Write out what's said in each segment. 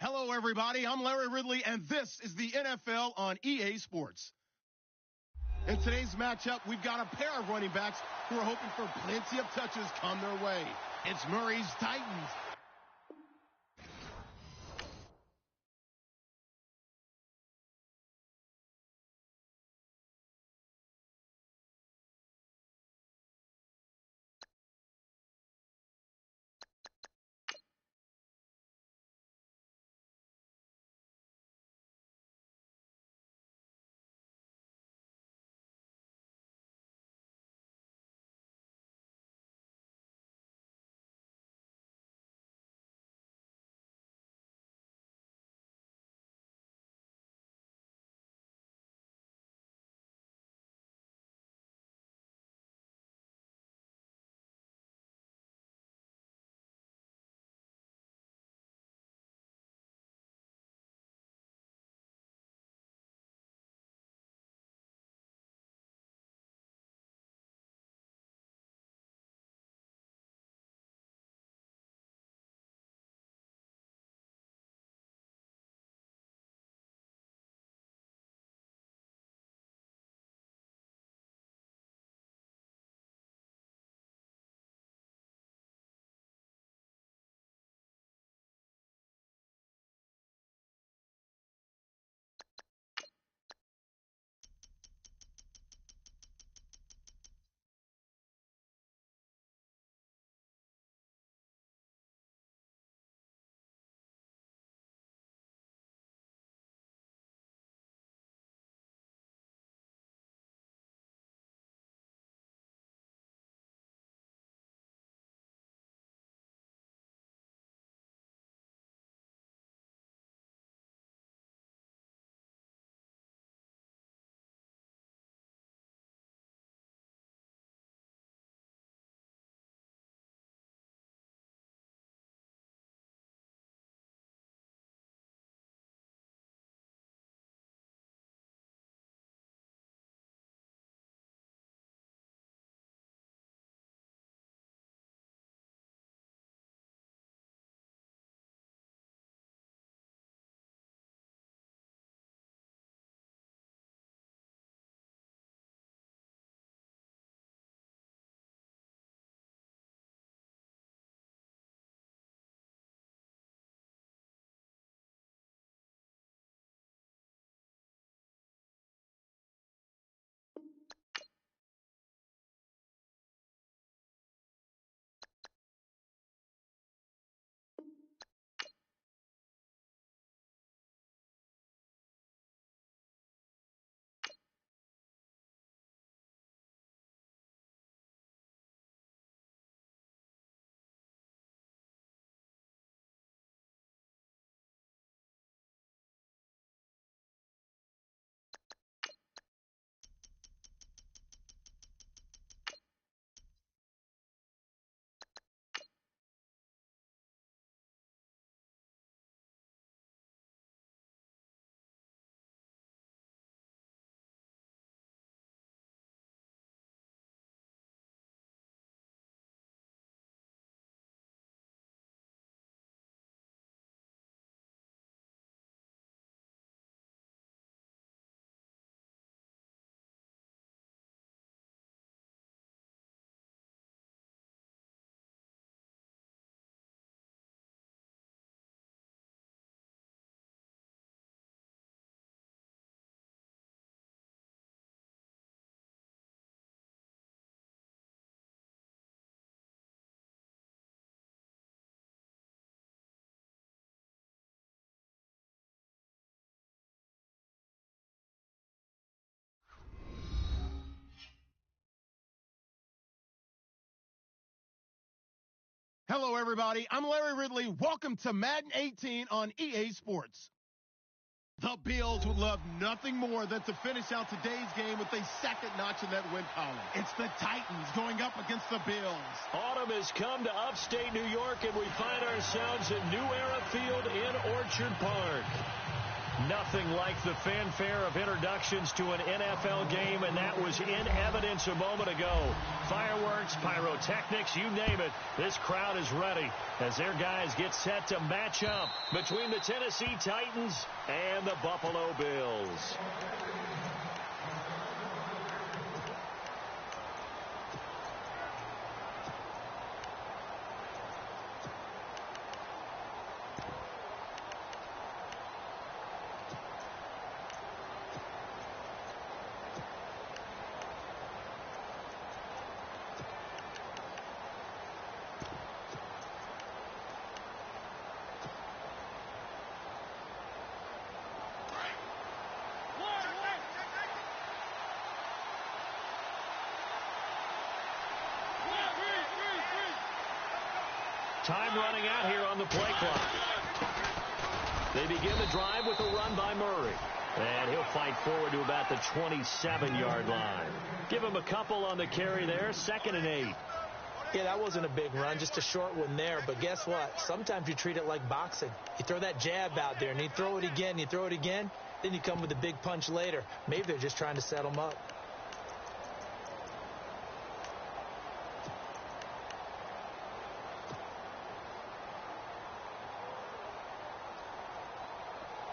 Hello, everybody. I'm Larry Ridley, and this is the NFL on EA Sports. In today's matchup, we've got a pair of running backs who are hoping for plenty of touches come their way. It's Murray's Titans Hello, everybody. I'm Larry Ridley. Welcome to Madden 18 on EA Sports. The Bills would love nothing more than to finish out today's game with a second notch in that win column. It's the Titans going up against the Bills. Autumn has come to upstate New York, and we find ourselves at New Era Field in Orchard Park. Nothing like the fanfare of introductions to an NFL game, and that was in evidence a moment ago. Fireworks, pyrotechnics, you name it. This crowd is ready as their guys get set to match up between the Tennessee Titans and the Buffalo Bills. Time running out here on the play clock. They begin the drive with a run by Murray. And he'll fight forward to about the 27-yard line. Give him a couple on the carry there, 2nd and 8. Yeah, that wasn't a big run, just a short one there. But guess what? Sometimes you treat it like boxing. You throw that jab out there, and you throw it again, then you come with a big punch later. Maybe they're just trying to set him up.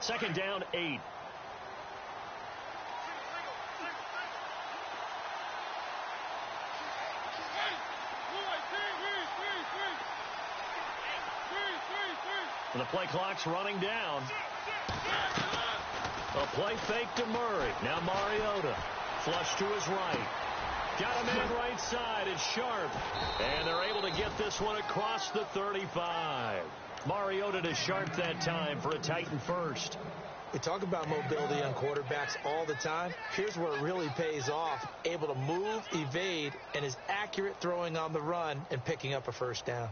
Second down, 8. The play clock's running down. A play fake to Murray. Now Mariota. Flush to his right. Got a man right side. It's Sharp. And they're able to get this one across the 35. Mariota to Sharp that time for a Titan first. We talk about mobility on quarterbacks all the time. Here's where it really pays off. Able to move, evade, and is accurate throwing on the run and picking up a first down.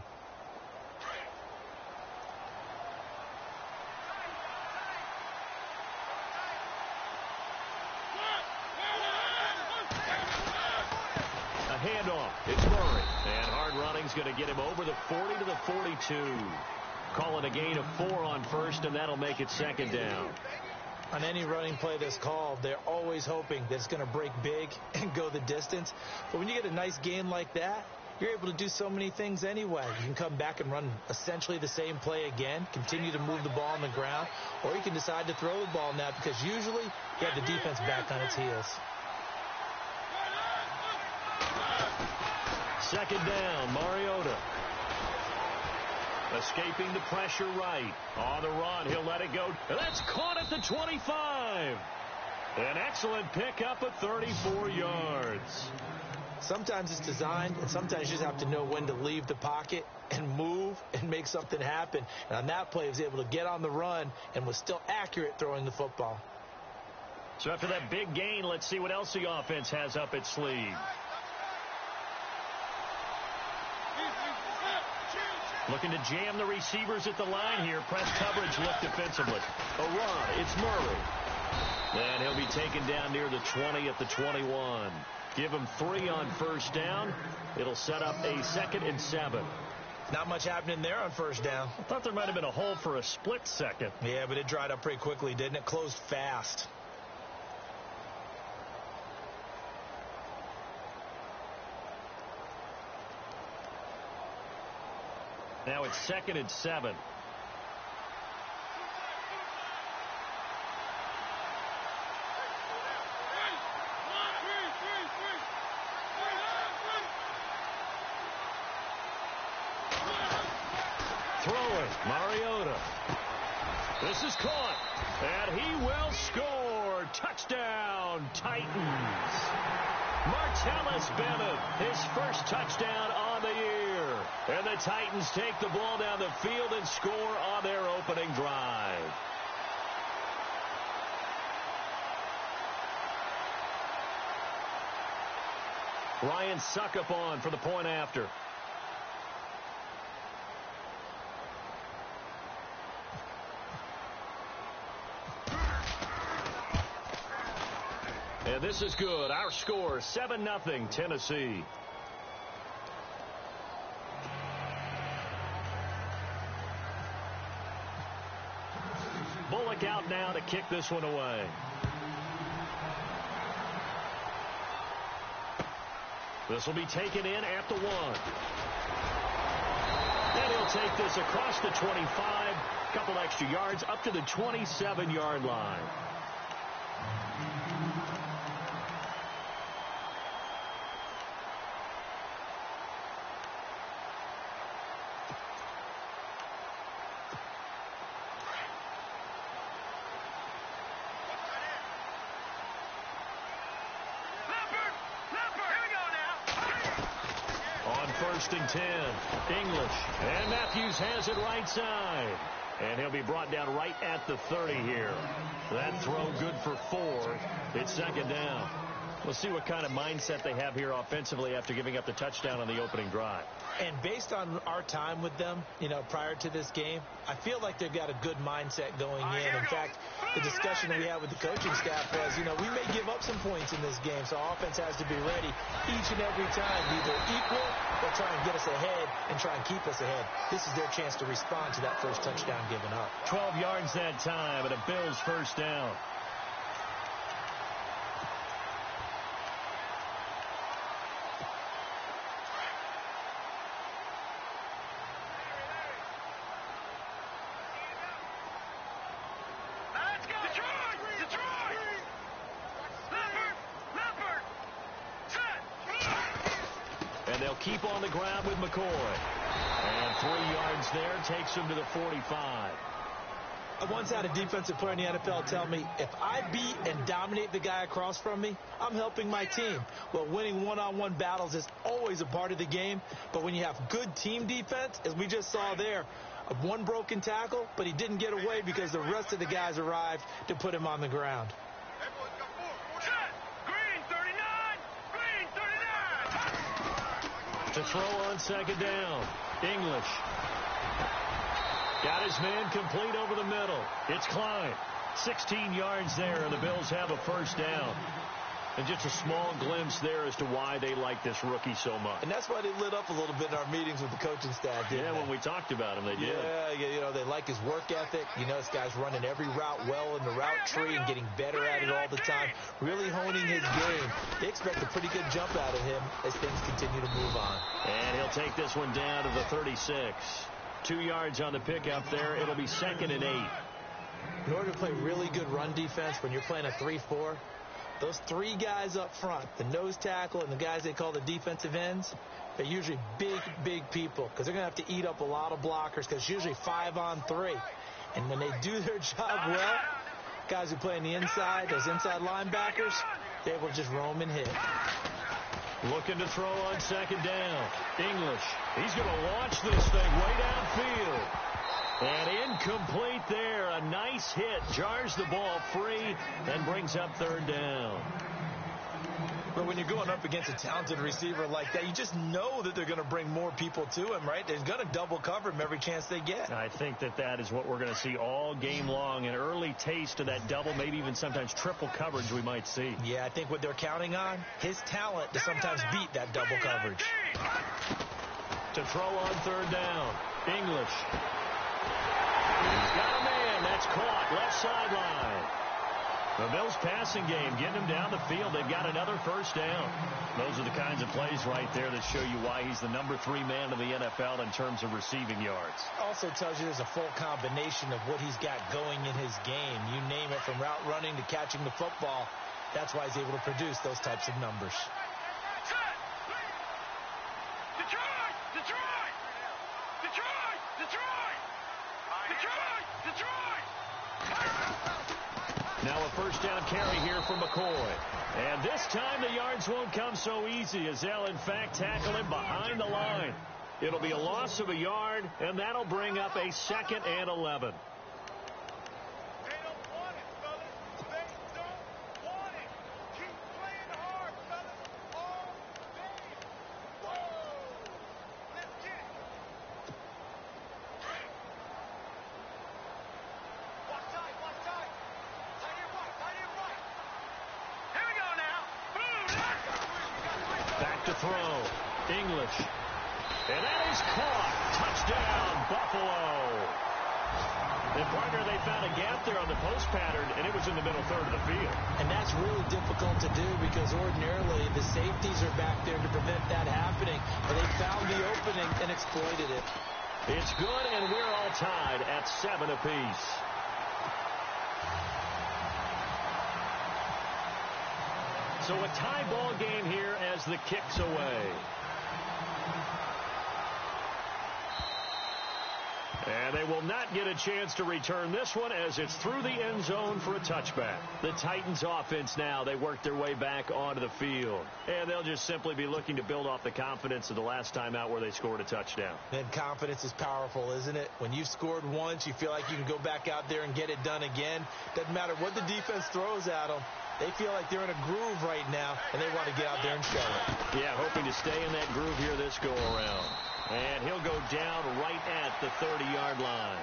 A handoff. It's Murray. And hard running's going to get him over the 40 to the 42. Calling a gain of 4 on first, and that'll make it 2nd down. On any running play that's called, they're always hoping that it's going to break big and go the distance. But when you get a nice gain like that, you're able to do so many things anyway. You can come back and run essentially the same play again, continue to move the ball on the ground, or you can decide to throw the ball now because usually you have the defense back on its heels. 2nd down, Mariota. Escaping the pressure right. On the run, he'll let it go. That's caught at the 25. An excellent pickup of 34 yards. Sometimes it's designed, and sometimes you just have to know when to leave the pocket and move and make something happen. And on that play, he was able to get on the run and was still accurate throwing the football. So after that big gain, let's see what else the offense has up its sleeve. Looking to jam the receivers at the line here. Press coverage look defensively. A run. It's Murray. And he'll be taken down near the 20 at the 21. Give him 3 on first down. It'll set up a 2nd and 7. Not much happening there on first down. I thought there might have been a hole for a split second. Yeah, but it dried up pretty quickly, didn't it? Closed fast. Now it's 2nd and 7. Throwing, Mariota. This is caught, and he will score. Touchdown, Titans. Martellus Bennett, his first touchdown on the year. And the Titans take the ball down the field and score on their opening drive. Ryan Suckup on for the point after. And this is good. Our score, 7-0 Tennessee. Bullock out now to kick this one away. This will be taken in at the 1. And he'll take this across the 25. Couple extra yards up to the 27-yard line. First and 10. English. And Matthews has it right side. And he'll be brought down right at the 30 here. That throw good for 4. It's second down. We'll see what kind of mindset they have here offensively after giving up the touchdown on the opening drive. And based on our time with them, prior to this game, I feel like they've got a good mindset going in. In fact, the discussion that we had with the coaching staff was, we may give up some points in this game, so our offense has to be ready each and every time, either equal or try and get us ahead and try and keep us ahead. This is their chance to respond to that first touchdown given up. 12 yards that time, and a Bills first down. Keep on the ground with McCoy. And 3 yards there takes him to the 45. I once had a defensive player in the NFL tell me, if I beat and dominate the guy across from me, I'm helping my team. Well, winning one-on-one battles is always a part of the game, but when you have good team defense, as we just saw there, one broken tackle, but he didn't get away because the rest of the guys arrived to put him on the ground. To throw on second down. English. Got his man complete over the middle. It's Klein. 16 yards there, and the Bills have a first down. And just a small glimpse there as to why they like this rookie so much. And that's why they lit up a little bit in our meetings with the coaching staff, didn't they? When we talked about him, they did. Yeah, they like his work ethic. This guy's running every route well in the route tree and getting better at it all the time, really honing his game. They expect a pretty good jump out of him as things continue to move on. And he'll take this one down to the 36. 2 yards on the pickup there. It'll be 2nd and 8. In order to play really good run defense when you're playing a 3-4, those 3 guys up front, the nose tackle and the guys they call the defensive ends, they're usually big people because they're going to have to eat up a lot of blockers because it's usually 5-on-3. And when they do their job well, guys who play on the inside, those inside linebackers, they're able to just roam and hit. Looking to throw on second down. English. He's going to launch this thing way downfield. And incomplete there. A nice hit. Jars the ball free and brings up third down. But when you're going up against a talented receiver like that, you just know that they're going to bring more people to him, right? They're going to double cover him every chance they get. I think that is what we're going to see all game long. An early taste of that double, maybe even sometimes triple coverage we might see. Yeah, I think what they're counting on, his talent to sometimes beat that double coverage. To throw on third down. English. He's got a man. That's caught. Left sideline. The Bills passing game, getting him down the field. They've got another first down. Those are the kinds of plays right there that show you why he's the number 3 man in the NFL in terms of receiving yards. Also tells you there's a full combination of what he's got going in his game. You name it, from route running to catching the football. That's why he's able to produce those types of numbers. Now a first down carry here for McCoy. And this time the yards won't come so easy as they'll, in fact, tackle him behind the line. It'll be a loss of a yard, and that'll bring up a 2nd and 11. throw. English. And that is caught. Touchdown, Buffalo. And, partner, they found a gap there on the post pattern, and it was in the middle third of the field. And that's really difficult to do because ordinarily the safeties are back there to prevent that happening. But they found the opening and exploited it. It's good, and we're all tied at 7 apiece. So a tie ball game here as the kick's away. And they will not get a chance to return this one as it's through the end zone for a touchback. The Titans offense now, they work their way back onto the field. And they'll just simply be looking to build off the confidence of the last time out where they scored a touchdown. And confidence is powerful, isn't it? When you've scored once, you feel like you can go back out there and get it done again. Doesn't matter what the defense throws at them. They feel like they're in a groove right now, and they want to get out there and show it. Yeah, hoping to stay in that groove here this go-around. And he'll go down right at the 30-yard line.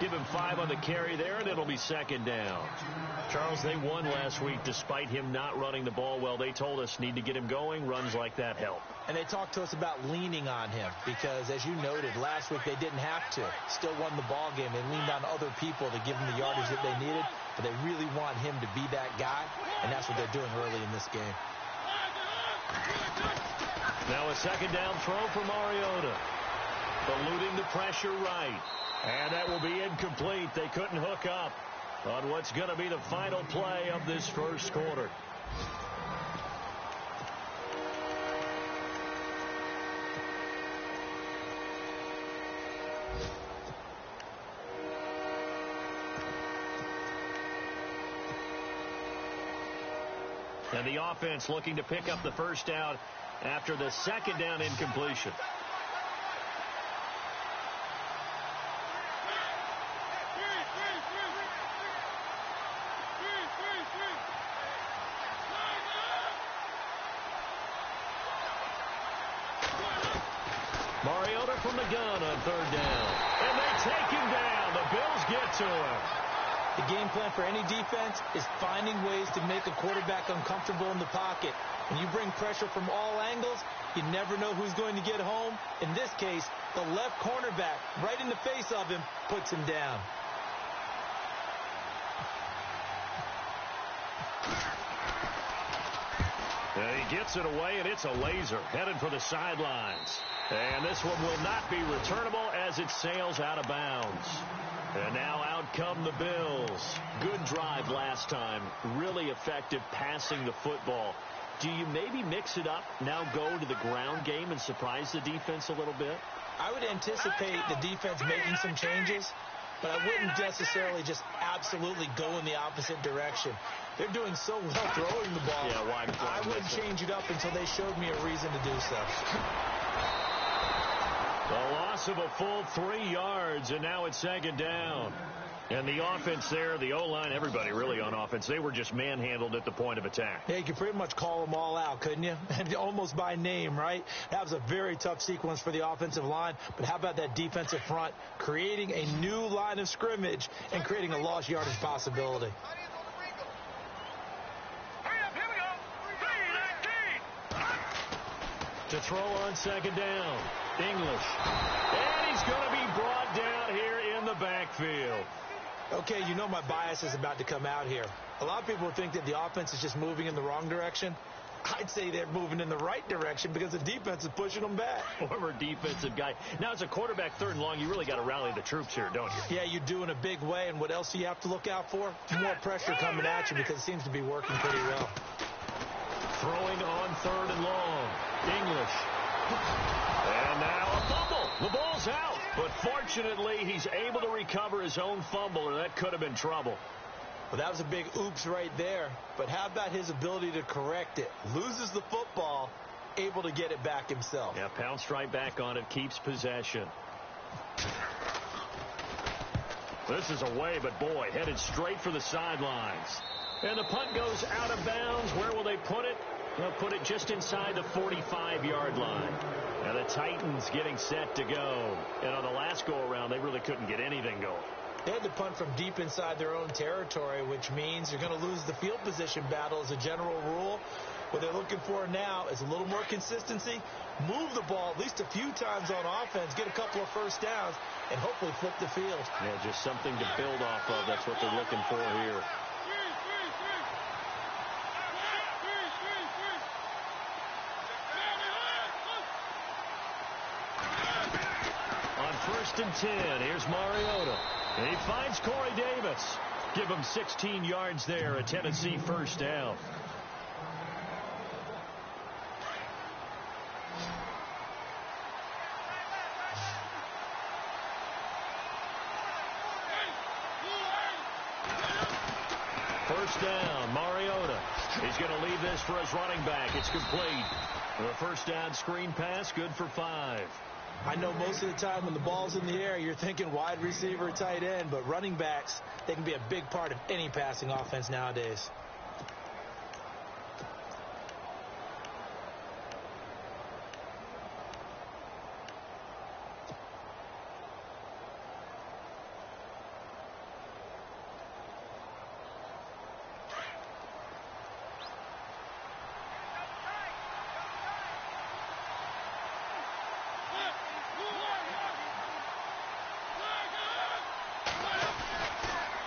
Give him 5 on the carry there, and it'll be second down. Charles, they won last week despite him not running the ball well. They told us need to get him going. Runs like that help. And they talked to us about leaning on him because, as you noted, last week they didn't have to. Still won the ball game. They leaned on other people to give them the yardage that they needed, but they really want him to be that guy, and that's what they're doing early in this game. Now a second down throw for Mariota. Eluding the pressure right. And that will be incomplete. They couldn't hook up on what's going to be the final play of this first quarter. And the offense looking to pick up the first down after the second down incompletion. Mariota from the gun on third down. And they take him down. The Bills get to him. The game plan for any defense is finding ways to make a quarterback uncomfortable in the pocket. When you bring pressure from all angles, you never know who's going to get home. In this case, the left cornerback, right in the face of him, puts him down. He gets it away, and it's a laser headed for the sidelines. And this one will not be returnable as it sails out of bounds. And now out come the Bills. Good drive last time. Really effective passing the football. Do you maybe mix it up, now go to the ground game and surprise the defense a little bit? I would anticipate the defense making some changes, but I wouldn't necessarily just absolutely go in the opposite direction. They're doing so well throwing the ball. Yeah, why I wouldn't change it up until they showed me a reason to do so. The loss of a full 3 yards, and now it's second down. And the offense there, the O-line, everybody really on offense, they were just manhandled at the point of attack. Yeah, you could pretty much call them all out, couldn't you? Almost by name, right? That was a very tough sequence for the offensive line. But how about that defensive front creating a new line of scrimmage and creating a lost yardage possibility? To throw on second down, English. And he's going to be brought down here in the backfield. Okay, you know my bias is about to come out here. A lot of people think that the offense is just moving in the wrong direction. I'd say they're moving in the right direction because the defense is pushing them back. Former defensive guy. Now, as a quarterback, third and long, you really got to rally the troops here, don't you? Yeah, you do in a big way. And what else do you have to look out for? More pressure coming at you because it seems to be working pretty well. Throwing on third and long. English. And now a fumble. The ball's out. But fortunately, he's able to recover his own fumble, or that could have been trouble. Well, that was a big oops right there. But how about his ability to correct it? Loses the football, able to get it back himself. Yeah, pounced right back on it, keeps possession. This is away, but boy, headed straight for the sidelines. And the punt goes out of bounds. Where will they put it? They'll put it just inside the 45-yard line. Now the Titans getting set to go. And on the last go-around, they really couldn't get anything going. They had to punt from deep inside their own territory, which means you're going to lose the field position battle as a general rule. What they're looking for now is a little more consistency, move the ball at least a few times on offense, get a couple of first downs, and hopefully flip the field. Yeah, just something to build off of. That's what they're looking for here. On 1st and 10, here's Mariota. And he finds Corey Davis. Give him 16 yards there, a Tennessee first down. First down, Mariota. He's going to leave this for his running back. It's complete. The first down screen pass, good for 5. I know most of the time when the ball's in the air, you're thinking wide receiver, tight end, but running backs, they can be a big part of any passing offense nowadays.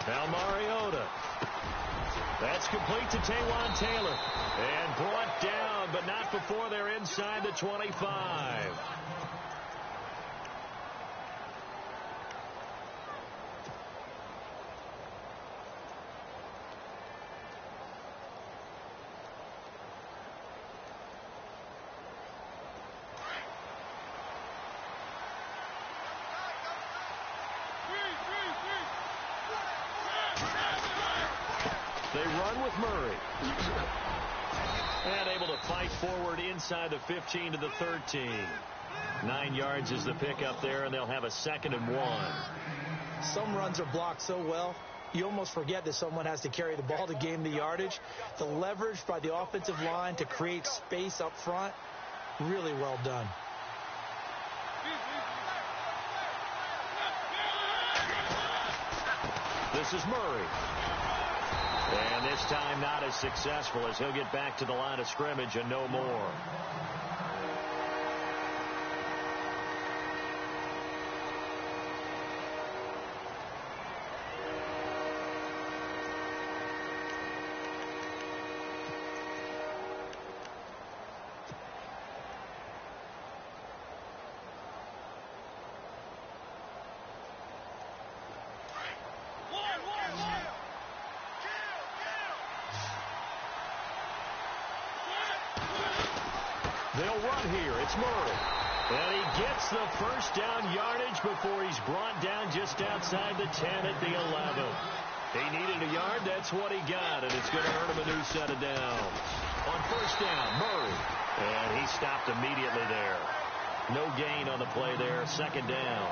Now Mariota. That's complete to Taywan Taylor. And brought down, but not before they're inside the 25. They run with Murray. And able to fight forward inside the 15 to the 13. 9 yards is the pickup there, and they'll have a 2nd and 1. Some runs are blocked so well, you almost forget that someone has to carry the ball to gain the yardage. The leverage by the offensive line to create space up front, really well done. This is Murray. And this time not as successful as he'll get back to the line of scrimmage and no more. They'll run here. It's Murray. And he gets the first down yardage before he's brought down just outside the 10 at the 11. He needed a yard. That's what he got, and it's going to earn him a new set of downs. On first down, Murray. And he stopped immediately there. No gain on the play there. 2nd down.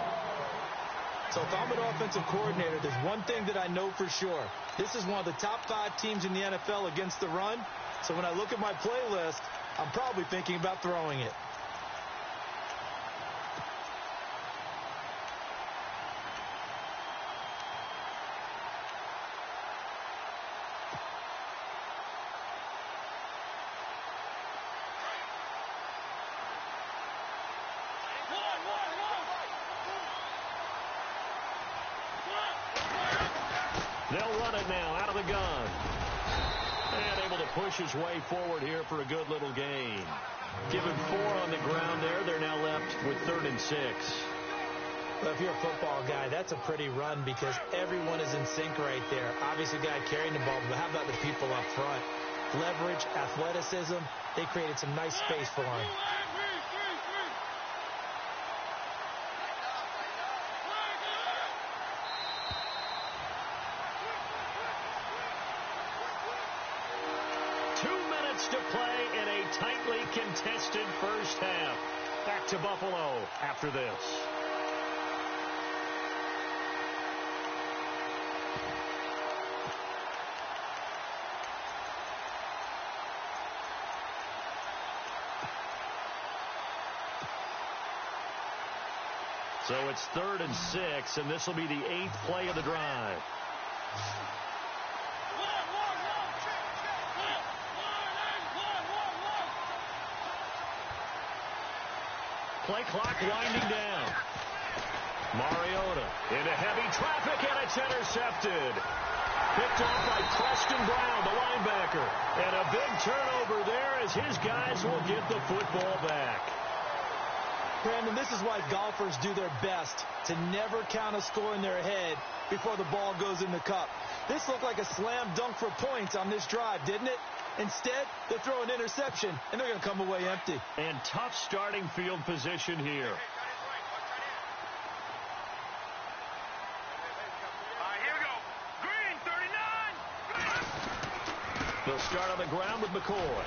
So if I'm an offensive coordinator, there's one thing that I know for sure. This is one of the top 5 teams in the NFL against the run. So when I look at my playlist, I'm probably thinking about throwing it. They'll run it now out of the gun. And able to push his way forward here for a good little gain. Given 4 on the ground there. They're now left with 3rd and 6. Well, if you're a football guy, that's a pretty run because everyone is in sync right there. Obviously, the guy carrying the ball, but how about the people up front? Leverage, athleticism, they created some nice space for him. To play in a tightly contested first half. Back to Buffalo after this. So it's 3rd and 6, and this will be the 8th play of the drive. Play clock winding down. Mariota into heavy traffic, and it's intercepted. Picked off by Preston Brown, the linebacker. And a big turnover there as his guys will get the football back. Brandon, this is why golfers do their best to never count a score in their head before the ball goes in the cup. This looked like a slam dunk for points on this drive, didn't it? Instead, they throw an interception, and they're going to come away empty. And tough starting field position here. They'll start on the ground with McCoy.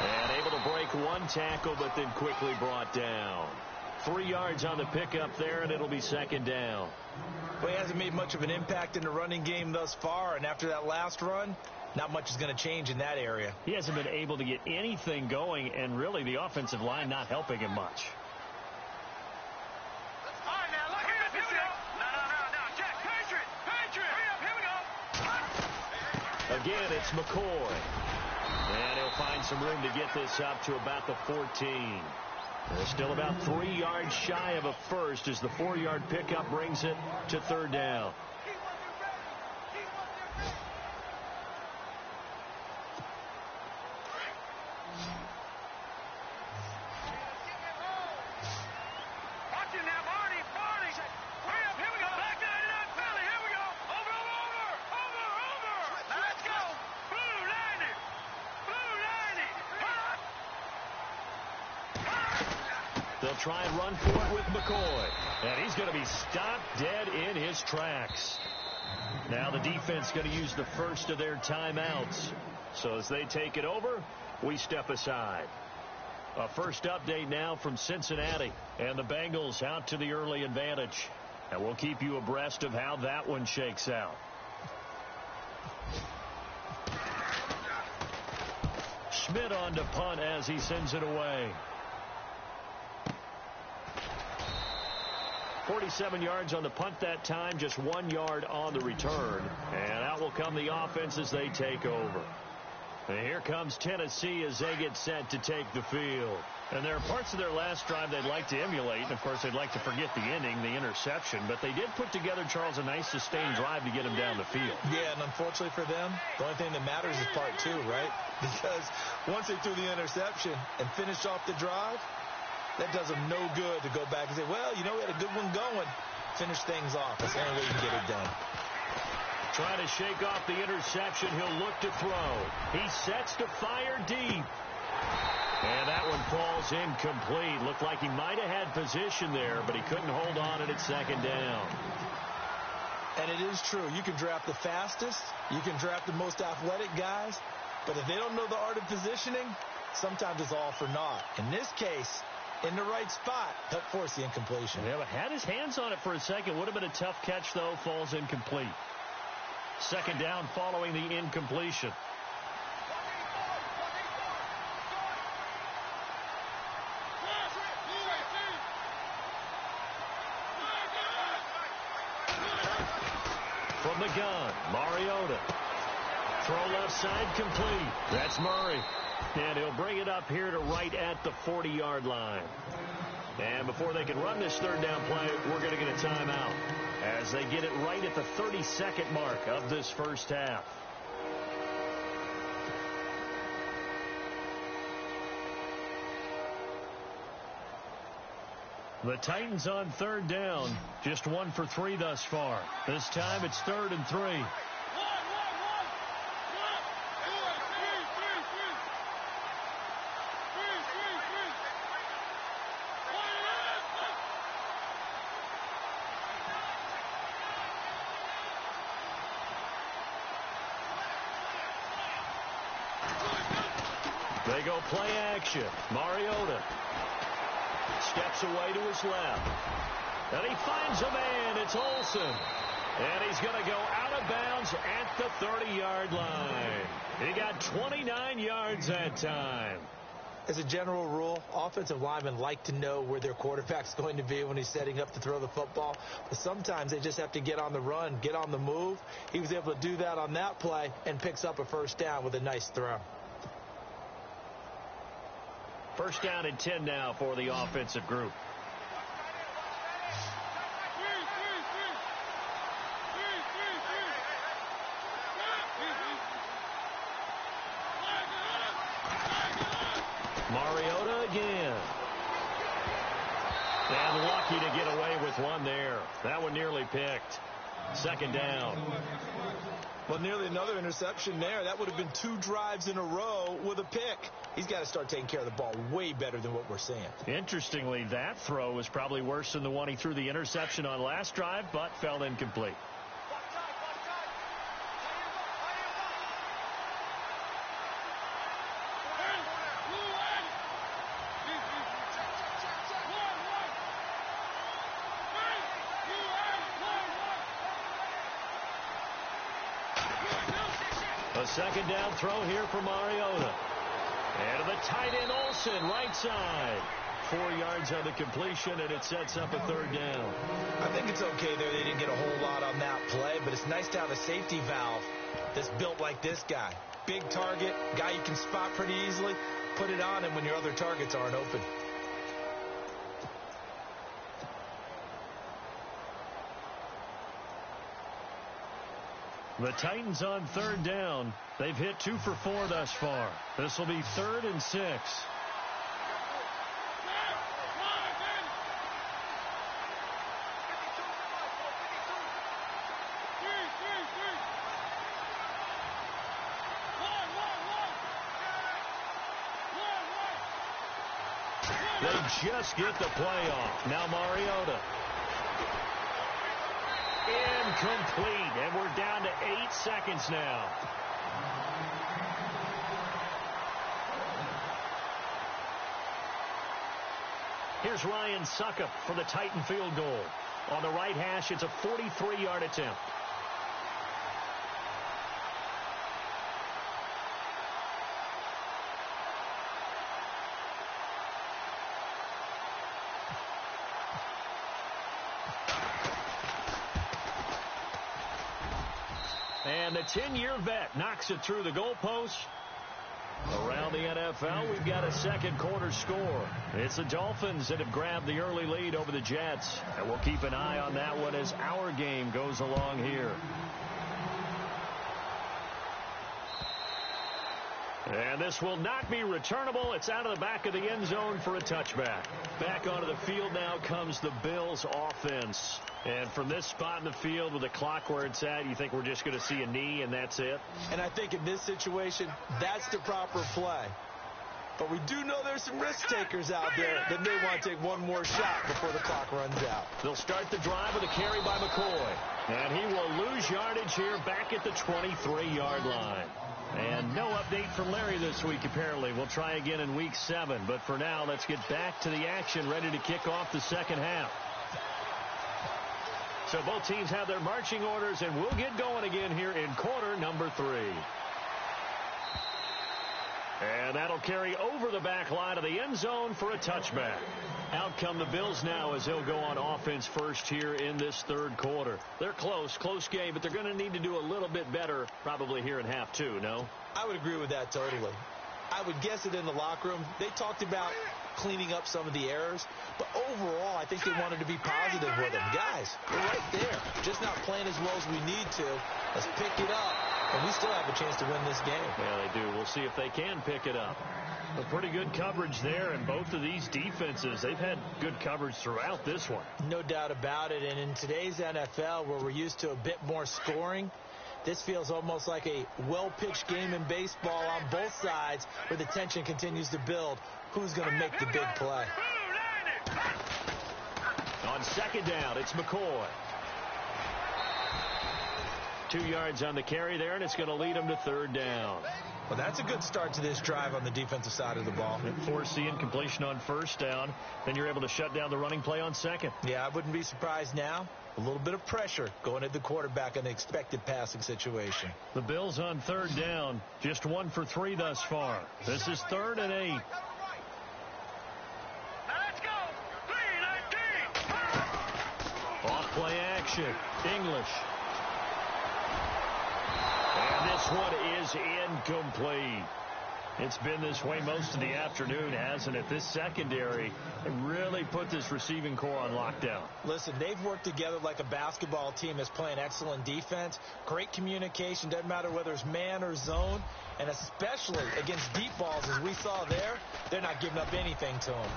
And able to break one tackle, but then quickly brought down. 3 yards on the pickup there, and it'll be second down. Well, he hasn't made much of an impact in the running game thus far, and after that last run, not much is going to change in that area. He hasn't been able to get anything going, and really the offensive line not helping him much. Again, it's McCoy. And he'll find some room to get this up to about the 14. They're still about 3 yards shy of a first as the 4-yard pickup brings it to third down. They'll try and run for it with McCoy. And he's going to be stopped dead in his tracks. Now the defense going to use the first of their timeouts. So as they take it over, we step aside. A first update now from Cincinnati. And the Bengals out to the early advantage. And we'll keep you abreast of how that one shakes out. Schmidt on to punt as he sends it away. 47 yards on the punt that time, just 1 yard on the return. And out will come the offense as they take over. And here comes Tennessee as they get set to take the field. And there are parts of their last drive they'd like to emulate. And, of course, they'd like to forget the ending, the interception. But they did put together, Charles, a nice sustained drive to get him down the field. Yeah, and unfortunately for them, the only thing that matters is part two, right? Because once they threw the interception and finished off the drive, that does them no good to go back and say, well, you know, we had a good one going. Finish things off. That's the only way you can get it done. Trying to shake off the interception. He'll look to throw. He sets to fire deep. And that one falls incomplete. Looked like he might have had position there, but he couldn't hold on at second down. And it is true. You can draft the fastest. You can draft the most athletic guys. But if they don't know the art of positioning, sometimes it's all for naught. In this case, in the right spot, helped force the incompletion. Yeah, but had his hands on it for a second. Would have been a tough catch, though. Falls incomplete. Second down following the incompletion. From the gun, Mariota. Throw left side complete. That's Murray. And he'll bring it up here to right at the 40-yard line. And before they can run this third down play, we're going to get a timeout as they get it right at the 30-second mark of this first half. The Titans on third down, just 1 for 3 thus far. This time it's 3rd and 3. They go play action. Mariota steps away to his left. And he finds a man. It's Olsen. And he's going to go out of bounds at the 30-yard line. He got 29 yards that time. As a general rule, offensive linemen like to know where their quarterback's going to be when he's setting up to throw the football. But sometimes they just have to get on the run, get on the move. He was able to do that on that play and picks up a first down with a nice throw. First down and 10 now for the offensive group. Mariota again. And lucky to get away with one there. That one nearly picked. Second down. Well, nearly another interception there. That would have been 2 drives in a row with a pick. He's got to start taking care of the ball way better than what we're seeing. Interestingly, that throw was probably worse than the one he threw the interception on last drive, but fell incomplete. A second down throw here for Mariota. And to the tight end, Olsen, right side. 4 yards on the completion, and it sets up a third down. I think it's okay there. They didn't get a whole lot on that play, but it's nice to have a safety valve that's built like this guy. Big target, guy you can spot pretty easily. Put it on him when your other targets aren't open. The Titans on third down. They've hit 2 for 4 thus far. This will be 3rd and 6. They just get the play off. Now Mariota. Incomplete, and we're down to 8 seconds now. Here's Ryan Suckup for the Titan field goal. On the right hash, it's a 43-yard attempt. And the 10-year vet knocks it through the goalpost. Around the NFL, we've got a second quarter score. It's the Dolphins that have grabbed the early lead over the Jets. And we'll keep an eye on that one as our game goes along here. And this will not be returnable. It's out of the back of the end zone for a touchback. Back onto the field now comes the Bills offense. And from this spot in the field with the clock where it's at, you think we're just going to see a knee and that's it? And I think in this situation, that's the proper play. But we do know there's some risk takers out there that may want to take one more shot before the clock runs out. They'll start the drive with a carry by McCoy. And he will lose yardage here back at the 23-yard line. And no update from Larry this week, apparently. We'll try again in week 7. But for now, let's get back to the action, ready to kick off the second half. So both teams have their marching orders, and we'll get going again here in quarter number 3. And that'll carry over the back line of the end zone for a touchback. Out come the Bills now as they'll go on offense first here in this third quarter. They're close game, but they're going to need to do a little bit better probably here in half 2, no? I would agree with that totally. I would guess it in the locker room. They talked about cleaning up some of the errors, but overall, I think they wanted to be positive with them. Guys, we're right there. Just not playing as well as we need to. Let's pick it up, and we still have a chance to win this game. Yeah, they do. We'll see if they can pick it up. A pretty good coverage there, and both of these defenses, they've had good coverage throughout this one. No doubt about it, and in today's NFL, where we're used to a bit more scoring, this feels almost like a well-pitched game in baseball on both sides where the tension continues to build. Who's going to make the big play? On second down, it's McCoy. 2 yards on the carry there, and it's going to lead him to third down. Well, that's a good start to this drive on the defensive side of the ball. Force the incompletion on first down. Then you're able to shut down the running play on second. Yeah, I wouldn't be surprised now. A little bit of pressure going at the quarterback in an expected passing situation. The Bills on third down, just 1 for 3 thus far. This is 3rd and 8. Off play action. English. And this one is incomplete. It's been this way most of the afternoon, hasn't it? This secondary really put this receiving core on lockdown. Listen, they've worked together like a basketball team that's playing excellent defense. Great communication, doesn't matter whether it's man or zone. And especially against deep balls, as we saw there, they're not giving up anything to them.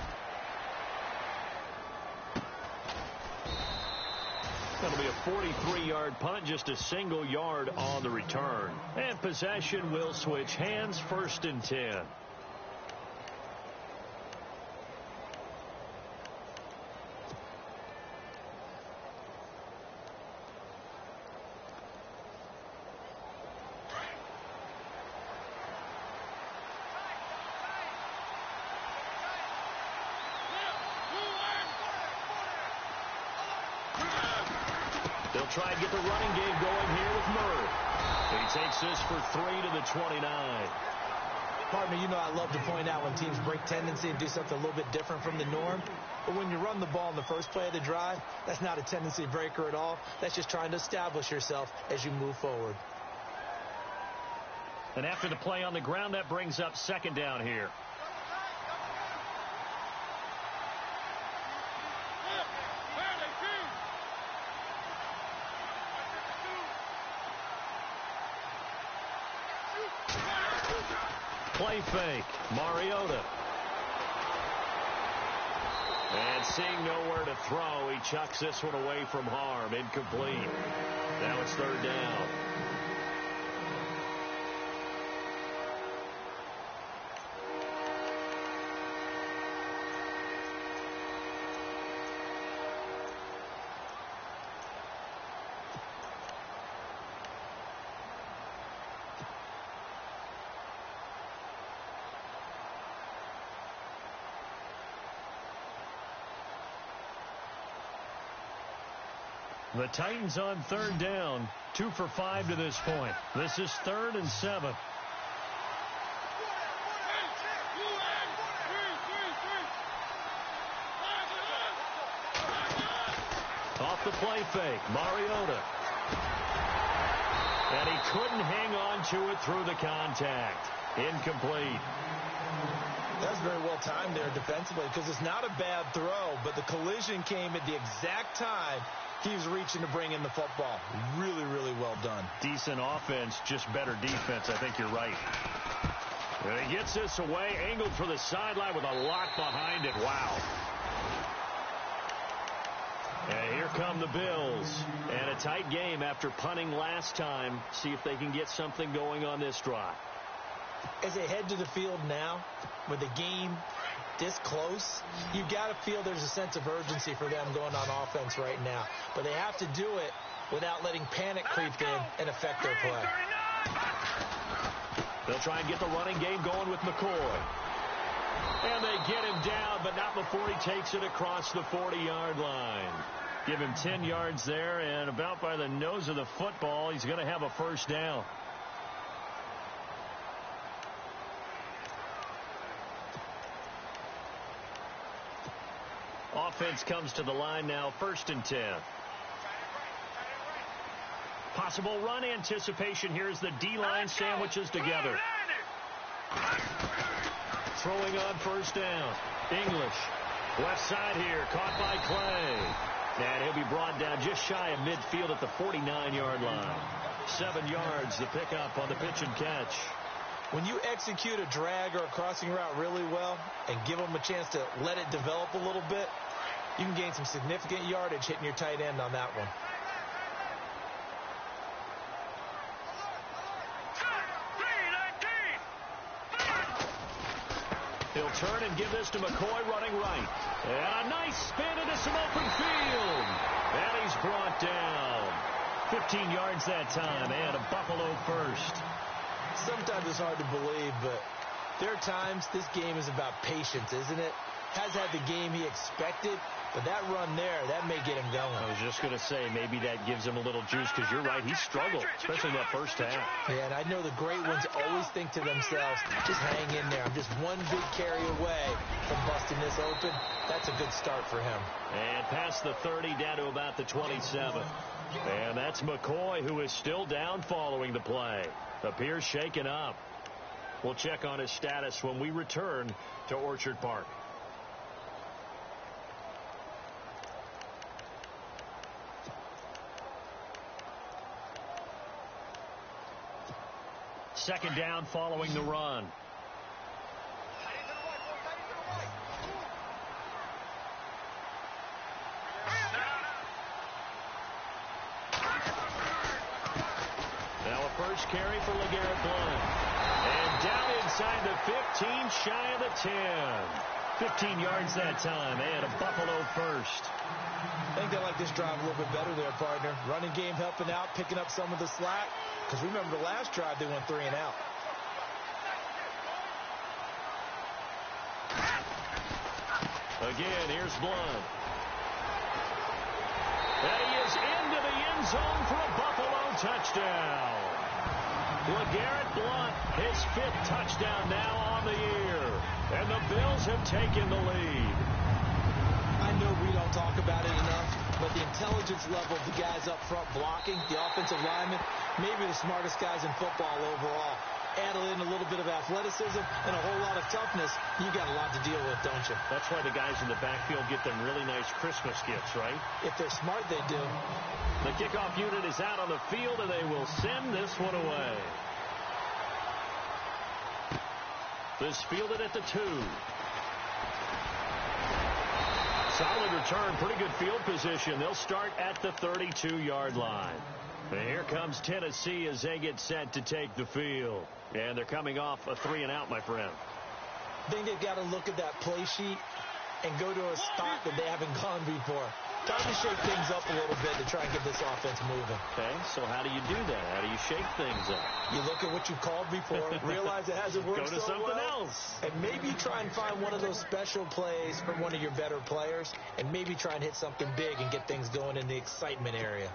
That'll be a 43-yard punt, just a single yard on the return. And possession will switch hands, 1st and 10. They'll try and get the running game going here with Murray. He takes this for 3 to the 29. Partner, you know I love to point out when teams break tendency and do something a little bit different from the norm. But when you run the ball in the first play of the drive, that's not a tendency breaker at all. That's just trying to establish yourself as you move forward. And after the play on the ground, that brings up 2nd down here. Play fake. Mariota. And seeing nowhere to throw, he chucks this one away from harm. Incomplete. Now it's 3rd down. The Titans on 3rd down, 2 for 5 to this point. This is 3rd and 7. Off the play fake, Mariota. And he couldn't hang on to it through the contact. Incomplete. That's very well timed there defensively because it's not a bad throw, but the collision came at the exact time he was reaching to bring in the football. Really, really well done. Decent offense, just better defense. I think you're right. And he gets this away, angled for the sideline with a lot behind it. Wow. And here come the Bills. And a tight game after punting last time. See if they can get something going on this drive. As they head to the field now, with the game this close, you got to feel there's a sense of urgency for them going on offense right now. But they have to do it without letting panic creep in and affect their play. They'll try and get the running game going with McCoy. And they get him down, but not before he takes it across the 40-yard line. Give him 10 yards there, and about by the nose of the football, he's going to have a 1st down. Offense comes to the line now, 1st and 10. Possible run anticipation here as the D-line sandwiches together. Throwing on 1st down. English. Left side here, caught by Clay. And he'll be brought down just shy of midfield at the 49-yard line. 7 yards, the pickup on the pitch and catch. When you execute a drag or a crossing route really well and give them a chance to let it develop a little bit, you can gain some significant yardage hitting your tight end on that one. He'll turn and give this to McCoy running right. And a nice spin into some open field. And he's brought down. 15 yards that time and a Buffalo 1st. Sometimes it's hard to believe, but there are times this game is about patience, isn't it? Has had the game he expected, but that run there, that may get him going. I was just going to say, maybe that gives him a little juice, because you're right, he struggled, especially in that 1st half. Yeah, and I know the great ones always think to themselves, just hang in there. I'm just one big carry away from busting this open. That's a good start for him. And past the 30, down to about the 27. And that's McCoy, who is still down following the play. Appears shaken up. We'll check on his status when we return to Orchard Park. Second down following the run. Now a first carry for LeGarrette Blount. And down inside the 15, shy of the 10. 15 yards that time, and a Buffalo first. I think they like this drive a little bit better there, partner. Running game helping out, picking up some of the slack. Because remember the last drive, they went 3 and out. Again, here's Blount. And he is into the end zone for a Buffalo touchdown. LeGarrette Blount, his 5th touchdown now on the year. And the Bills have taken the lead. I know we don't talk about it enough, but the intelligence level of the guys up front blocking, the offensive linemen, maybe the smartest guys in football overall. Add in a little bit of athleticism and a whole lot of toughness, you got a lot to deal with, don't you? That's why the guys in the backfield get them really nice Christmas gifts, right? If they're smart, they do. The kickoff unit is out on the field, and they will send this one away. This fielded at the 2. Solid return, pretty good field position. They'll start at the 32-yard line. And here comes Tennessee as they get set to take the field. And they're coming off a 3-and-out, my friend. I think they've got to look at that play sheet and go to a spot that they haven't gone before. Time to shake things up a little bit to try and get this offense moving. Okay, so how do you do that? How do you shake things up? You look at what you've called before, realize it hasn't worked so well. Go to something else. And maybe try and find one of those special plays from one of your better players, and maybe try and hit something big and get things going in the excitement area.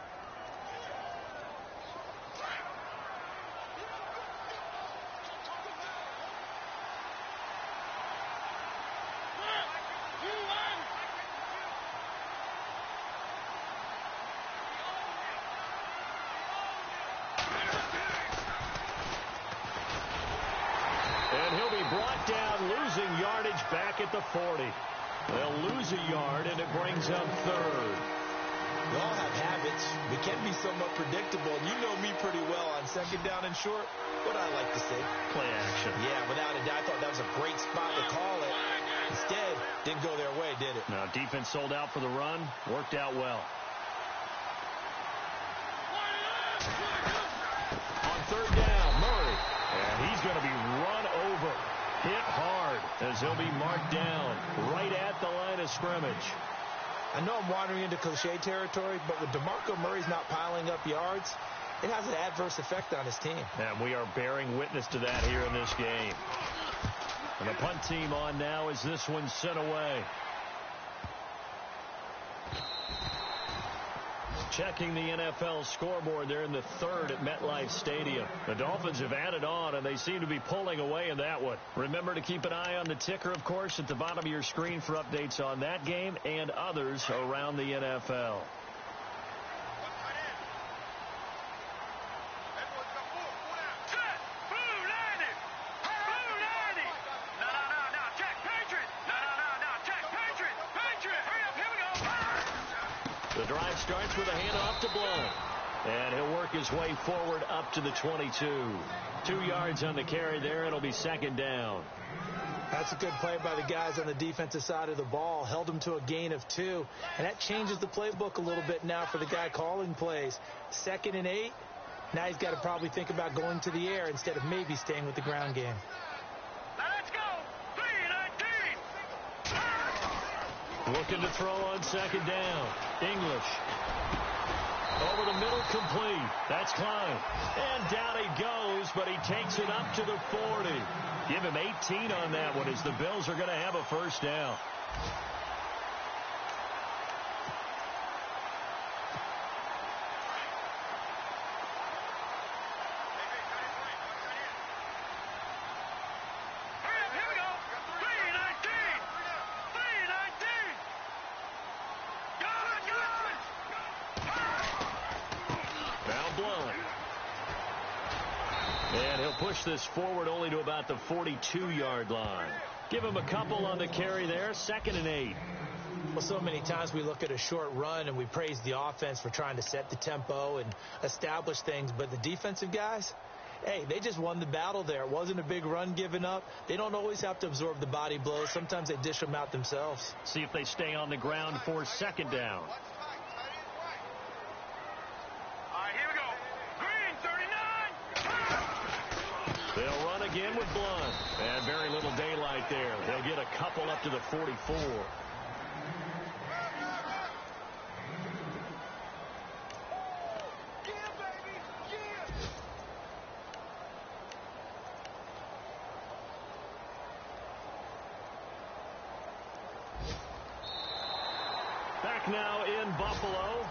Back at the 40. They'll lose a yard, and it brings up 3rd. We all have habits. We can be somewhat predictable. And you know me pretty well on 2nd down and short. What I like to see. Play action. Yeah, without a doubt. I thought that was a great spot to call it. Instead, didn't go their way, did it? No, defense sold out for the run. Worked out well. On 3rd down, Murray. And he's going to be run over. Hit hard as he'll be marked down right at the line of scrimmage. I know I'm wandering into cliche territory, but with DeMarco Murray's not piling up yards, it has an adverse effect on his team. And we are bearing witness to that here in this game. And the punt team on now as this one's sent away. Checking the NFL scoreboard, they're in the 3rd at MetLife Stadium. The Dolphins have added on, and they seem to be pulling away in that one. Remember to keep an eye on the ticker, of course, at the bottom of your screen for updates on that game and others around the NFL. The drive starts with a handoff to Blount. And he'll work his way forward up to the 22. 2 yards on the carry there. It'll be 2nd down. That's a good play by the guys on the defensive side of the ball. Held him to a gain of 2. And that changes the playbook a little bit now for the guy calling plays. 2nd and 8. Now he's got to probably think about going to the air instead of maybe staying with the ground game. Let's go. 3-19. Looking to throw on 2nd down. English. Over the middle, complete. That's Klein. And down he goes, but he takes it up to the 40. Give him 18 on that one as the Bills are going to have a 1st down. And he'll push this forward only to about the 42-yard line. Give him a couple on the carry there, 2nd and 8. Well, so many times we look at a short run and we praise the offense for trying to set the tempo and establish things, but the defensive guys, hey, they just won the battle there. It wasn't a big run given up. They don't always have to absorb the body blows. Sometimes they dish them out themselves. See if they stay on the ground for 2nd down. All right, here we go. Green, 39. They'll run again with Blunt. And very little daylight there. They'll get a couple up to the 44. Back now in Buffalo.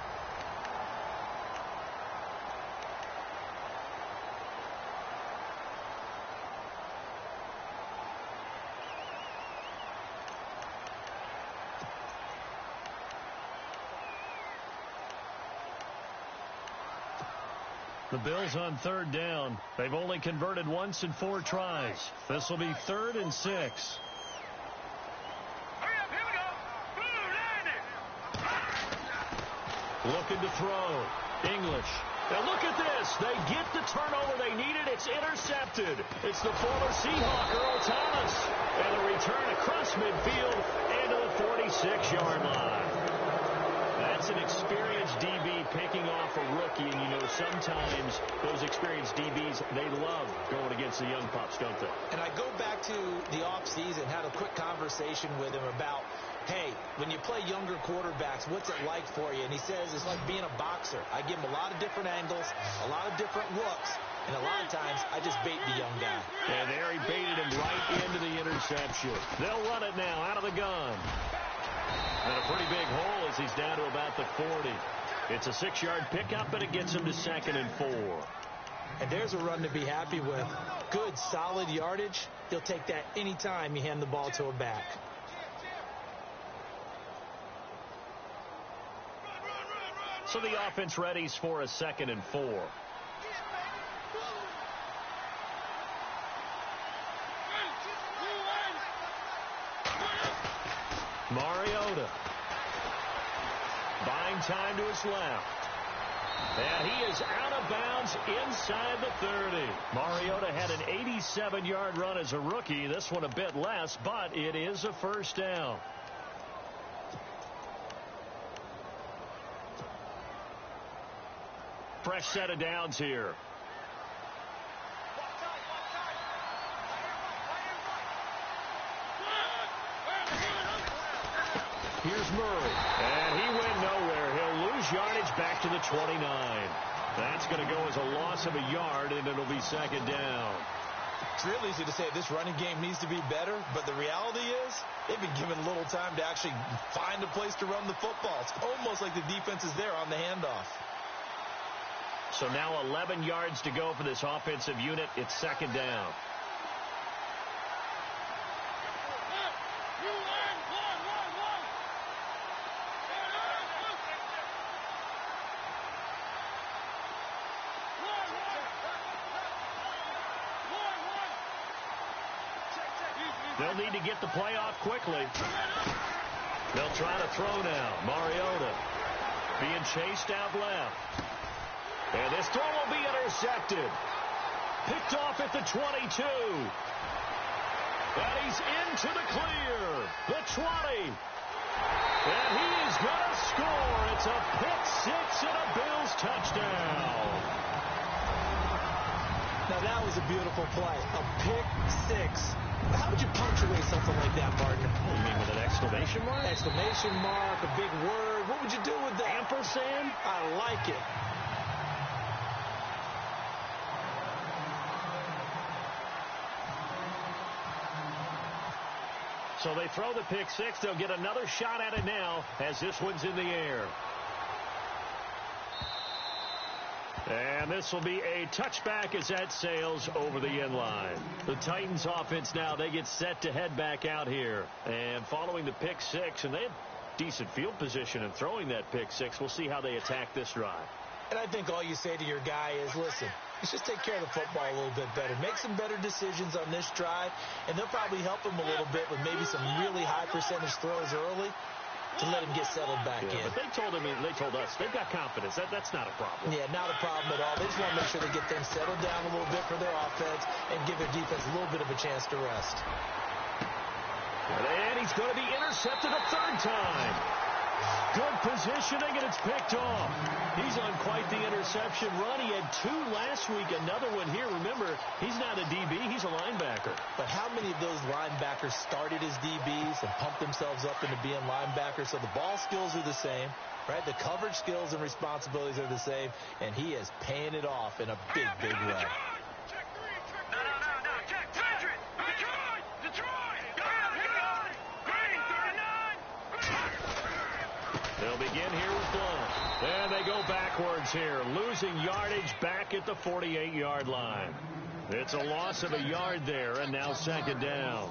The Bills on 3rd down. They've only converted once in 4 tries. This will be 3rd and 6. Hurry up, here we go. Boom, landed. Looking to throw. English. Now look at this. They get the turnover they needed. It's intercepted. It's the former Seahawk, Earl Thomas. And a return across midfield and to the 46-yard line. That's an experienced DB picking off a rookie, and you know sometimes those experienced DBs, they love going against the young pups, don't they? And I go back to the offseason, had a quick conversation with him about, hey, when you play younger quarterbacks, what's it like for you? And he says it's like being a boxer. I give him a lot of different angles, a lot of different looks, and a lot of times I just bait the young guy. And there he baited him right into the interception. They'll run it now out of the gun. And a pretty big hole as he's down to about the 40. It's a 6-yard pickup, and it gets him to 2nd and 4. And there's a run to be happy with. Good, solid yardage. He'll take that any time you hand the ball to a back. So the offense readies for a 2nd and 4. Mariota. Buying time to his left. And he is out of bounds inside the 30. Mariota had an 87-yard run as a rookie. This one a bit less, but it is a 1st down. Fresh set of downs here. Here's Murray. And he went nowhere. He'll lose yardage back to the 29. That's going to go as a loss of a yard, and it'll be 2nd down. It's real easy to say this running game needs to be better, but the reality is they've been given little time to actually find a place to run the football. It's almost like the defense is there on the handoff. So now 11 yards to go for this offensive unit. It's 2nd down. They'll need to get the play off quickly. They'll try to throw now. Mariota being chased out left. And this throw will be intercepted. Picked off at the 22. And he's into the clear. The 20. And he's going to score. It's a pick-6 and a Bills touchdown. Now that was a beautiful play. A pick-6. How would you punctuate something like that, partner? You mean with an exclamation mark? Exclamation mark, a big word. What would you do with that? Ampersand? I like it. So they throw the pick-6. They'll get another shot at it now as this one's in the air. And this will be a touchback as that sails over the end line. The Titans offense now, they get set to head back out here. And following the pick-6, and they had decent field position in throwing that pick-6. We'll see how they attack this drive. And I think all you say to your guy is, listen, Let's just take care of the football a little bit better. Make some better decisions on this drive, and they'll probably help him a little bit with maybe some really high percentage throws early to let him get settled back in. But they told us they've got confidence. That's not a problem. Yeah, not a problem at all. They just want to make sure they get things settled down a little bit for their offense and give their defense a little bit of a chance to rest. And he's going to be intercepted a third time. Good positioning, and it's picked off. He's on quite the interception run. He had 2 last week, another one here. Remember, he's not a DB, he's a linebacker. But how many of those linebackers started as DBs and pumped themselves up into being linebackers? So the ball skills are the same, right? The coverage skills and responsibilities are the same, and he is paying it off in a big, big way. They'll begin here with Blunt. And they go backwards here, losing yardage back at the 48-yard line. It's a loss of a yard there, and now second down.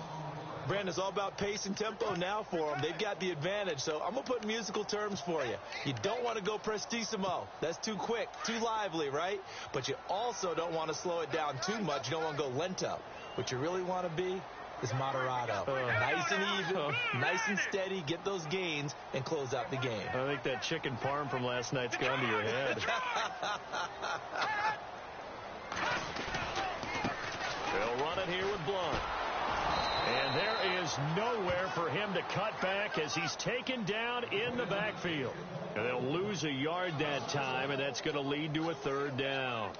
Brandon, it's all about pace and tempo now for them. They've got the advantage, so I'm going to put musical terms for you. You don't want to go prestissimo. That's too quick, too lively, right? But you also don't want to slow it down too much. You don't want to go lento. What you really want to be is moderato. Nice and even, nice and steady, get those gains, and close out the game. I think that chicken parm from last night's gone to your head. They'll run it here with Blunt. And there is nowhere for him to cut back as he's taken down in the backfield. And they'll lose a yard that time, and that's going to lead to a third down.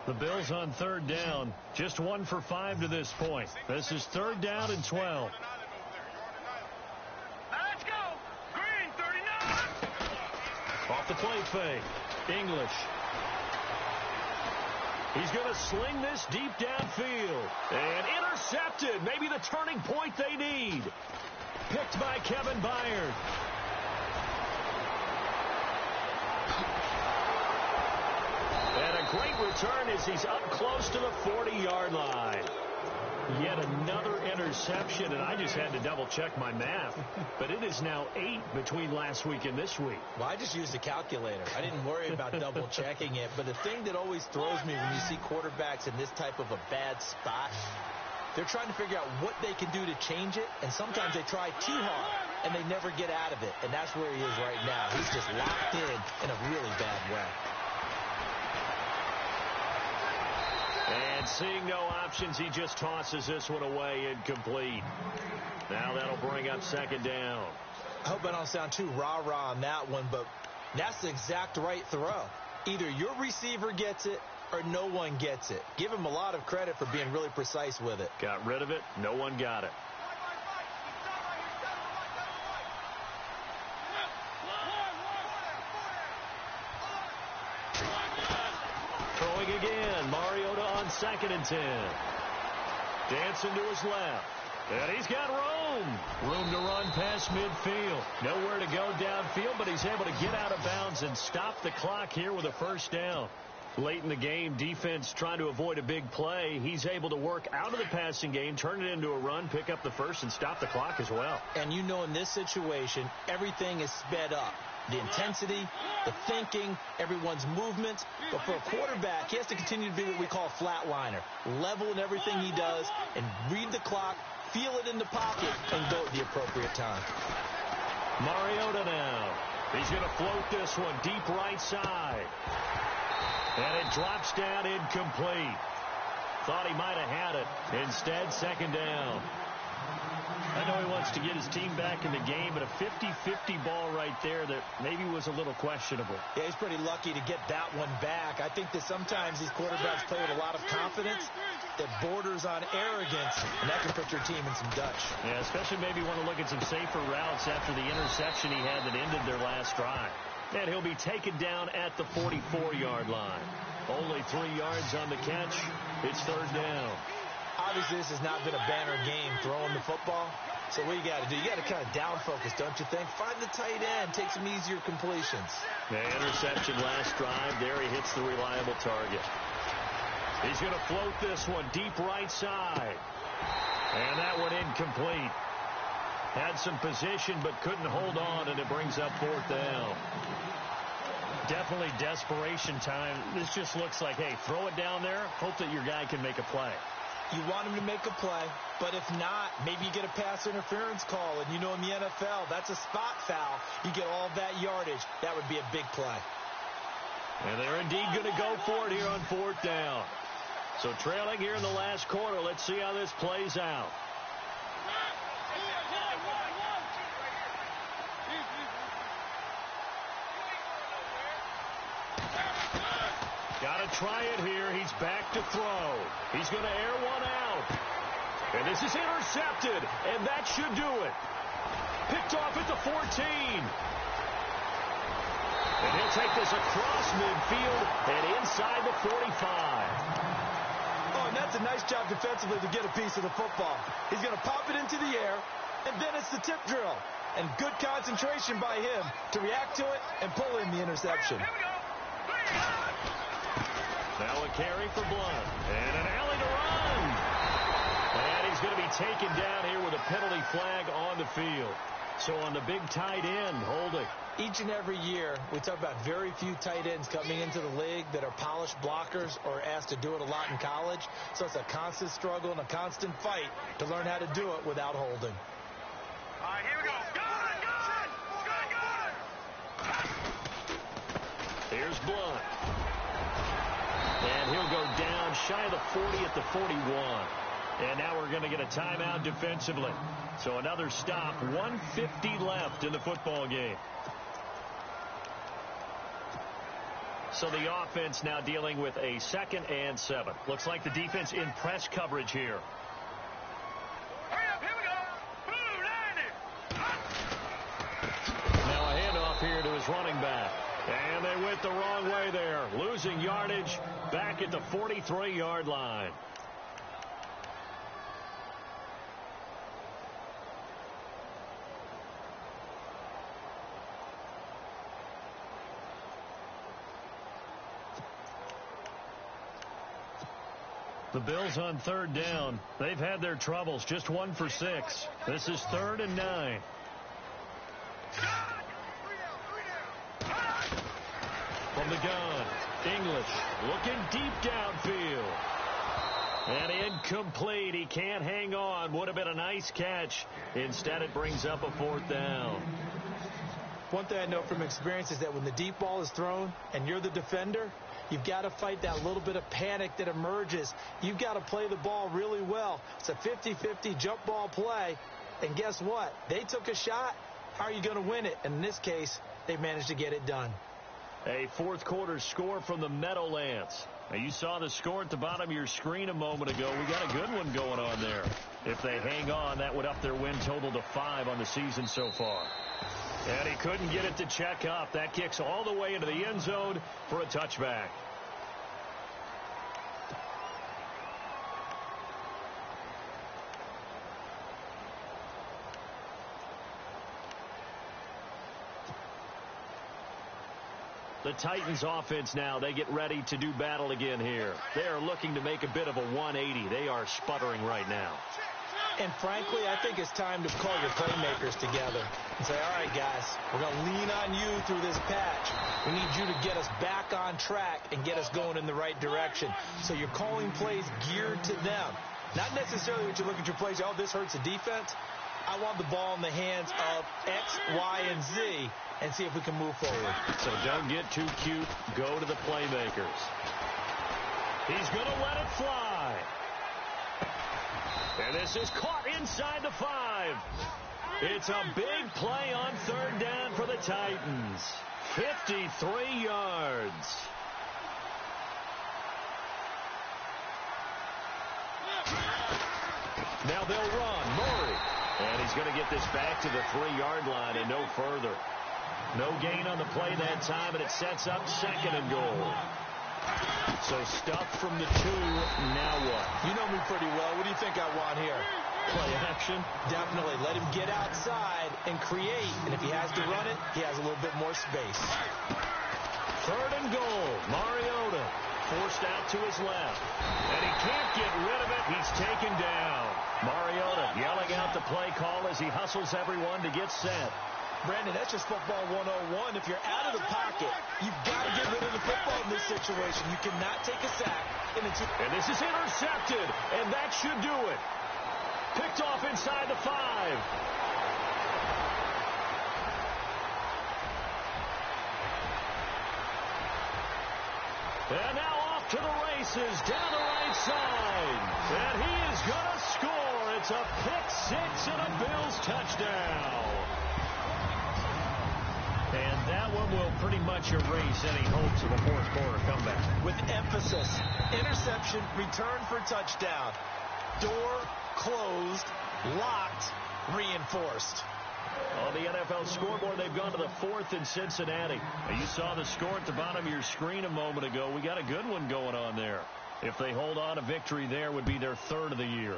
The Bills on third down, just 1 for 5 to this point. This is third down and 12. Let's go. Green, 39. Off the play fake. English. He's going to sling this deep downfield. And intercepted. Maybe the turning point they need. Picked by Kevin Byard. And a great return as he's up close to the 40-yard line. Yet another interception, and I just had to double-check my math. But it is now 8 between last week and this week. Well, I just used a calculator. I didn't worry about double-checking it. But the thing that always throws me when you see quarterbacks in this type of a bad spot, they're trying to figure out what they can do to change it, and sometimes they try too hard, and they never get out of it. And that's where he is right now. He's just locked in a really bad way. And seeing no options, he just tosses this one away incomplete. Now that'll bring up second down. I hope I don't sound too rah-rah on that one, but that's the exact right throw. Either your receiver gets it or no one gets it. Give him a lot of credit for being really precise with it. Got rid of it. No one got it. Throwing again. Mariota on second and 10. Dancing to his left. And he's got room to run past midfield. Nowhere to go downfield, but he's able to get out of bounds and stop the clock here with a first down. Late in the game, defense trying to avoid a big play. He's able to work out of the passing game, turn it into a run, pick up the first, and stop the clock as well. And you know in this situation, everything is sped up. The intensity, the thinking, everyone's movement. But for a quarterback, he has to continue to be what we call a flatliner. Level in everything he does and read the clock, feel it in the pocket, and go at the appropriate time. Mariota now. He's going to float this one deep right side. And it drops down incomplete. Thought he might have had it. Instead, second down. I know he wants to get his team back in the game, but a 50-50 ball right there that maybe was a little questionable. Yeah, he's pretty lucky to get that one back. I think that sometimes these quarterbacks play with a lot of confidence that borders on arrogance, and that can put your team in some Dutch. Yeah, especially maybe want to look at some safer routes after the interception he had that ended their last drive. And he'll be taken down at the 44-yard line. Only 3 yards on the catch. It's third down. Obviously, this has not been a banner game throwing the football. So what you got to do, you got to kind of down focus, don't you think? Find the tight end, take some easier completions. The interception last drive. There he hits the reliable target. He's going to float this one deep right side. And that one incomplete. Had some position but couldn't hold on, and it brings up 4th down. Definitely desperation time. This just looks like, hey, throw it down there, hope that your guy can make a play. You want him to make a play, but if not, maybe you get a pass interference call, and you know in the NFL, that's a spot foul. You get all that yardage. That would be a big play. And they're indeed going to go for it here on 4th down. So trailing here in the last quarter, let's see how this plays out. Got to try it here. He's back to throw. He's going to air one out. And this is intercepted, and that should do it. Picked off at the 14. And he'll take this across midfield and inside the 45. Oh, and that's a nice job defensively to get a piece of the football. He's going to pop it into the air, and then it's the tip drill. And good concentration by him to react to it and pull in the interception. Now a carry for Blunt. And an alley to run. And he's going to be taken down here with a penalty flag on the field. So on the big tight end, holding. Each and every year, we talk about very few tight ends coming into the league that are polished blockers or asked to do it a lot in college. So it's a constant struggle and a constant fight to learn how to do it without holding. All right, here we go. Good. Here's Blunt. And he'll go down shy of the 40 at the 41. And now we're going to get a timeout defensively. So another stop, 1:50 left in the football game. So the offense now dealing with a 2nd and 7. Looks like the defense in press coverage here. Hurry up, here we go. Boo, landed. Now a handoff here to his running back. And they went the wrong way there. Losing yardage back at the 43-yard line. The Bills on 3rd down. They've had their troubles. Just 1 for 6. This is 3rd and 9. From the gun, English looking deep downfield. And incomplete. He can't hang on. Would have been a nice catch. Instead, it brings up a 4th down. One thing I know from experience is that when the deep ball is thrown and you're the defender, you've got to fight that little bit of panic that emerges. You've got to play the ball really well. It's a 50-50 jump ball play. And guess what? They took a shot. How are you going to win it? And in this case, they managed to get it done. A 4th quarter score from the Meadowlands. Now, you saw the score at the bottom of your screen a moment ago. We got a good one going on there. If they hang on, that would up their win total to 5 on the season so far. And he couldn't get it to check up. That kicks all the way into the end zone for a touchback. The Titans offense now, they get ready to do battle again here. They are looking to make a bit of a 180. They are sputtering right now. And frankly, I think it's time to call your playmakers together and say, all right, guys, we're going to lean on you through this patch. We need you to get us back on track and get us going in the right direction. So you're calling plays geared to them. Not necessarily what you look at your plays, oh, this hurts the defense. I want the ball in the hands of X, Y, and Z and see if we can move forward. So don't get too cute. Go to the playmakers. He's going to let it fly. And this is caught inside the 5. It's a big play on 3rd down for the Titans. 53 yards. Now they'll run. Murray. And he's going to get this back to the 3-yard line and no further. No gain on the play that time, and it sets up 2nd and goal. So stuff from the 2. Now what? You know me pretty well. What do you think I want here? Play action? Definitely. Let him get outside and create. And if he has to run it, he has a little bit more space. 3rd and goal. Mariota forced out to his left. And he can't get rid of it. He's taken down. Mariota yelling out the play call as he hustles everyone to get set. Brandon, that's just football 101. If you're out of the pocket, you've got to get rid of the football in this situation. You cannot take a sack. And this is intercepted, and that should do it. Picked off inside the 5. And now off to the races, down the right side. And he is going to score. It's a pick-6 and a Bills touchdown. And that one will pretty much erase any hopes of a fourth-quarter comeback. With emphasis, interception, return for touchdown. Door closed, locked, reinforced. On the NFL scoreboard, they've gone to the 4th in Cincinnati. You saw the score at the bottom of your screen a moment ago. We got a good one going on there. If they hold on, a victory there would be their 3rd of the year.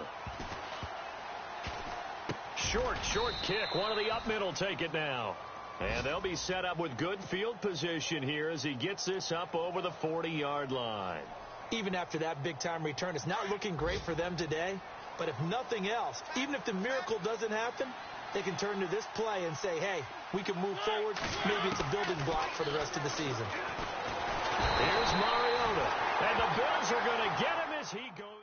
Short kick. One of the up middle take it now. And they'll be set up with good field position here as he gets this up over the 40-yard line. Even after that big-time return, it's not looking great for them today. But if nothing else, even if the miracle doesn't happen, they can turn to this play and say, hey, we can move forward. Maybe it's a building block for the rest of the season. Here's Mariota. And the Bills are going to get him as he goes.